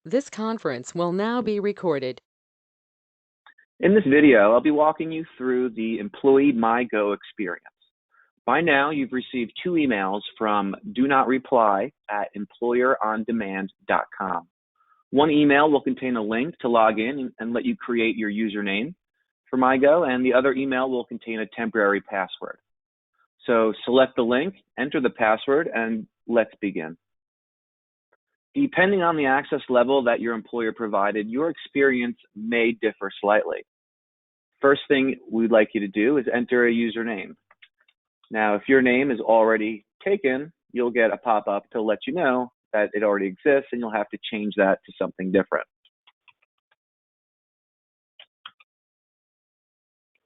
This conference will now be recorded. In this video, I'll be walking you through the employee MyGO experience. By now, you've received 2 emails from do not reply at employerondemand.com. One email will contain a link to log in and let you create your username for MyGO, and the other email will contain a temporary password. So select the link, enter the password, and let's begin. Depending on the access level that your employer provided, your experience may differ slightly. First thing we'd like you to do is enter a username. Now, if your name is already taken, you'll get a pop-up to let you know that it already exists, and you'll have to change that to something different.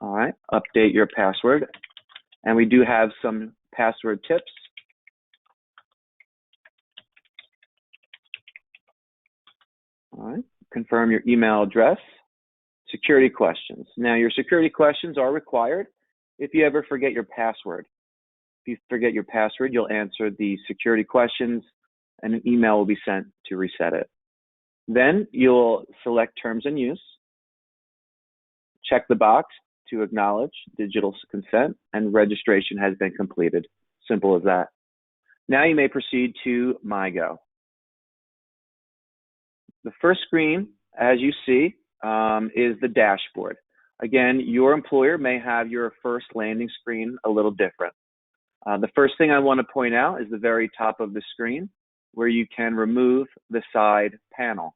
All right, update your password. And we do have some password tips. All right, confirm your email address. Security questions. Now, your security questions are required if you ever forget your password. If you forget your password, you'll answer the security questions and an email will be sent to reset it. Then you'll select terms and use, check the box to acknowledge digital consent, and registration has been completed. Simple as that. Now you may proceed to MyGO. The first screen, as you see, is the dashboard. Again, your employer may have your first landing screen a little different. The first thing I want to point out is the very top of the screen where you can remove the side panel.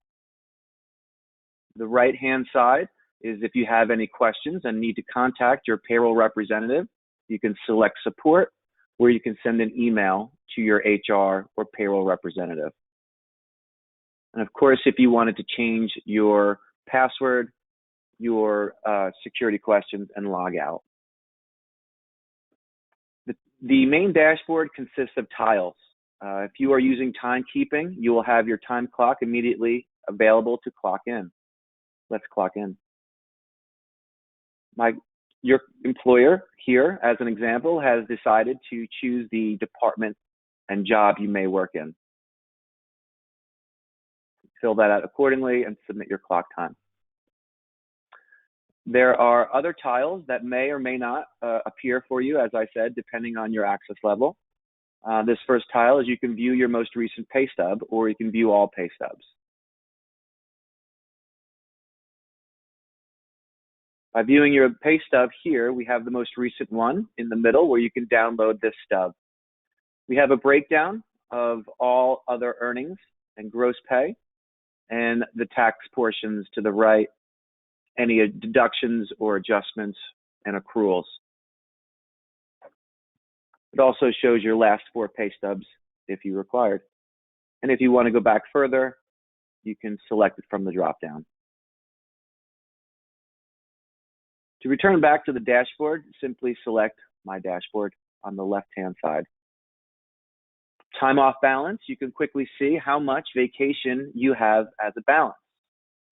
The right-hand side is if you have any questions and need to contact your payroll representative, you can select support, where you can send an email to your HR or payroll representative. And of course, if you wanted to change your password, your security questions, and log out. The main dashboard consists of tiles. If you are using timekeeping, you will have your time clock immediately available to clock in. Let's clock in. Your employer here, as an example, has decided to choose the department and job you may work in. Fill that out accordingly and submit your clock time. There are other tiles that may or may not appear for you, as I said, depending on your access level. This first tile is you can view your most recent pay stub, or you can view all pay stubs. By viewing your pay stub here, we have the most recent one in the middle where you can download this stub. We have a breakdown of all other earnings and gross pay, and the tax portions to the right, any deductions or adjustments and accruals. It also shows your last 4 pay stubs if you required. And if you want to go back further, you can select it from the drop-down. To return back to the dashboard, simply select My Dashboard on the left-hand side. Time off balance, you can quickly see how much vacation you have as a balance.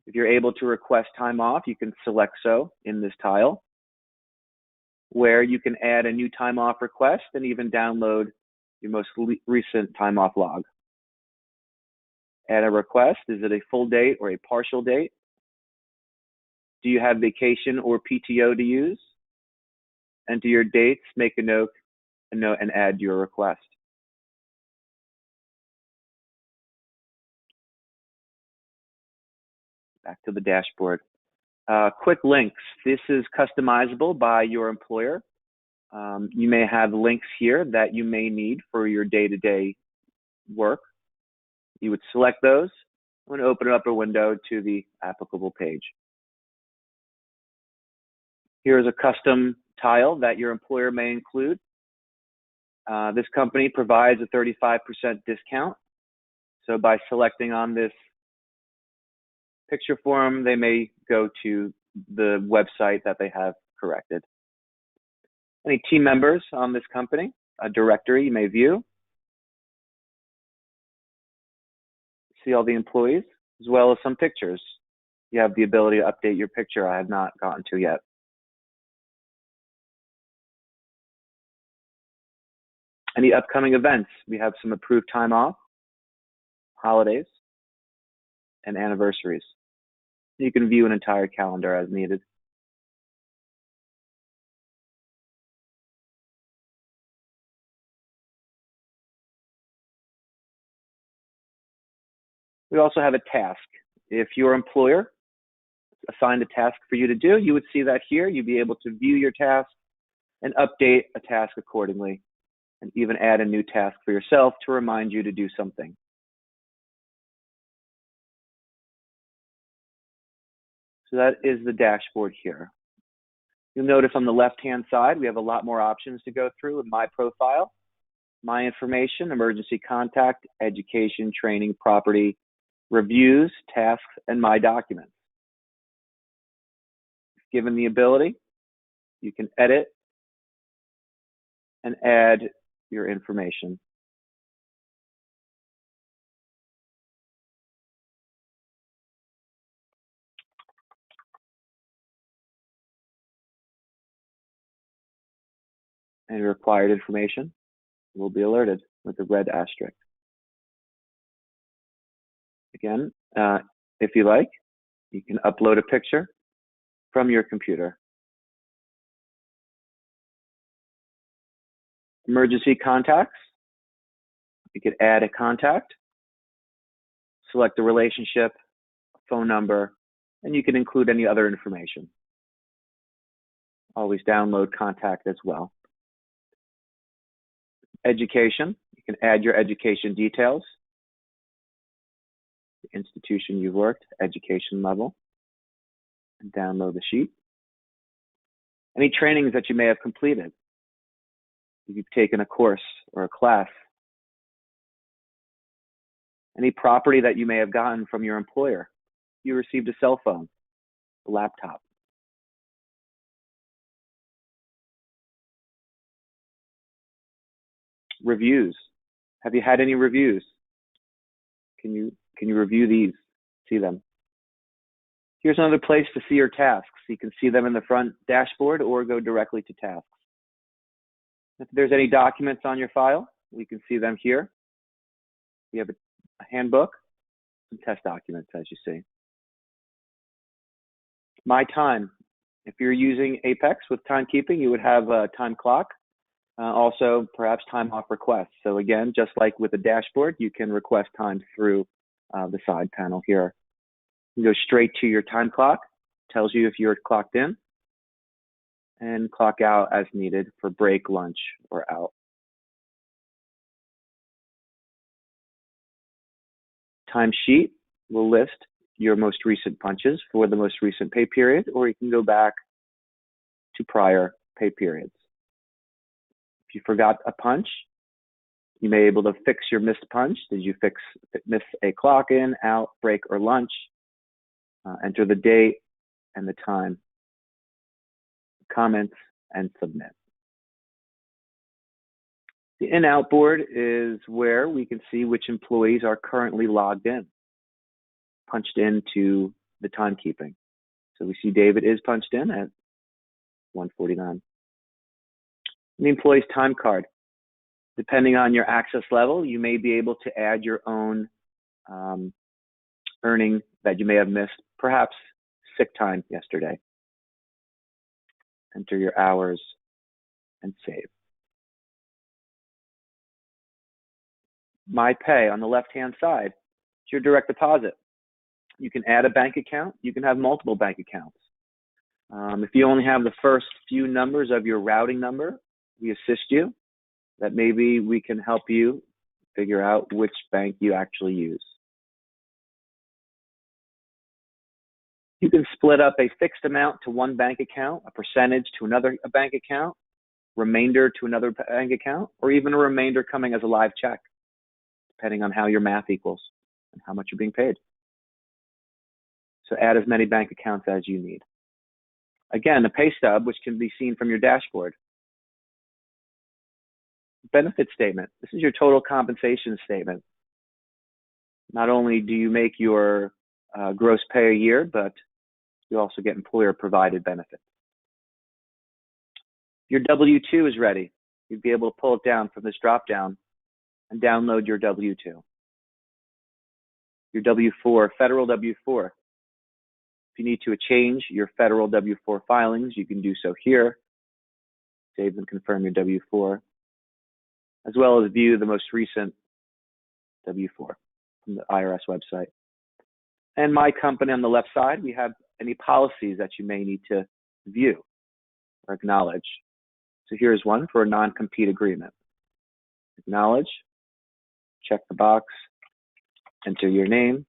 If you're able to request time off, you can select so in this tile, where you can add a new time off request and even download your most recent time off log. Add a request. Is it a full date or a partial date? Do you have vacation or PTO to use? Enter your dates, make a note, and add your request. Back to the dashboard. Quick links. This is customizable by your employer. You may have links here that you may need for your day-to-day work. You would select those and open up a window to the applicable page. Here's a custom tile that your employer may include. This company provides a 35% discount. So by selecting on this picture form, they may go to the website that they have corrected. Any team members on this company, a directory you may view. See all the employees, as well as some pictures. You have the ability to update your picture I have not gotten to yet. Any upcoming events? We have some approved time off, holidays, and anniversaries. You can view an entire calendar as needed. We also have a task. If your employer assigned a task for you to do, you would see that here. You'd be able to view your task and update a task accordingly, and even add a new task for yourself to remind you to do something. So that is the dashboard here. You'll notice on the left-hand side, we have a lot more options to go through with My Profile, My Information, Emergency Contact, Education, Training, Property, Reviews, Tasks, and My Documents. Given the ability, you can edit and add your information. And required information will be alerted with a red asterisk. Again, if you like, you can upload a picture from your computer. Emergency contacts. You could add a contact, select a relationship, a phone number, and you can include any other information. Always download contact as well. Education. You can add your education details, the institution you've worked, education level, and download the sheet. Any trainings that you may have completed. If you've taken a course or a class. Any property that you may have gotten from your employer. You received a cell phone, a laptop. Reviews. Have you had any reviews? Can you review these? See them. Here's another place to see your tasks. You can see them in the front dashboard or go directly to tasks. If there's any documents on your file, we can see them here. We have a handbook, some test documents, as you see. My time. If you're using Apex with timekeeping, you would have a time clock. Also, perhaps time off requests. So again, just like with the dashboard, you can request time through the side panel here. You go straight to your time clock, tells you if you're clocked in, and clock out as needed for break, lunch, or out. Timesheet will list your most recent punches for the most recent pay period, or you can go back to prior pay periods. If you forgot a punch, you may be able to fix your missed punch. Did you miss a clock in, out, break, or lunch? Enter the date and the time, comments, and submit. The in-out board is where we can see which employees are currently logged in, punched into the timekeeping. So we see David is punched in at 1:49. The employee's time card. Depending on your access level, you may be able to add your own earning that you may have missed, perhaps sick time yesterday. Enter your hours and save. My Pay on the left-hand side is your direct deposit. You can add a bank account. You can have multiple bank accounts. If you only have the first few numbers of your routing number, we assist you. That maybe we can help you figure out which bank you actually use. You can split up a fixed amount to one bank account, a percentage to another bank account, remainder to another bank account, or even a remainder coming as a live check, depending on how your math equals and how much you're being paid. So add as many bank accounts as you need. Again, a pay stub, which can be seen from your dashboard. Benefit statement. This is your total compensation statement. Not only do you make your gross pay a year, but you also get employer-provided benefits. Your W-2 is ready. You'd be able to pull it down from this drop-down and download your W-2. your W-4, federal W-4. If you need to change your federal W-4 filings, you can do so here. Save and confirm your W-4, as well as view the most recent W-4 from the IRS website. And My Company on the left side, we have any policies that you may need to view or acknowledge. So here's one for a non-compete agreement. Acknowledge, check the box, enter your name,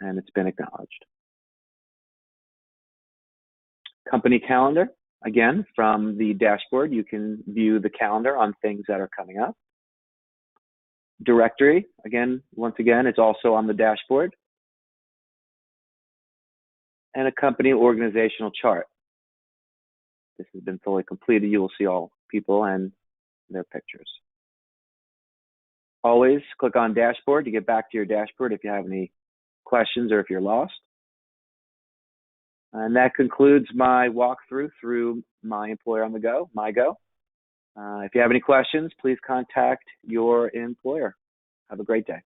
and it's been acknowledged. Company calendar, again, from the dashboard, you can view the calendar on things that are coming up. Directory, once again, it's also on the dashboard. And a company organizational chart. This has been fully completed. You will see all people and their pictures. Always click on dashboard to get back to your dashboard if you have any questions or if you're lost. And that concludes my walkthrough through My Employer on the Go, MyGo. If you have any questions, please contact your employer. Have a great day.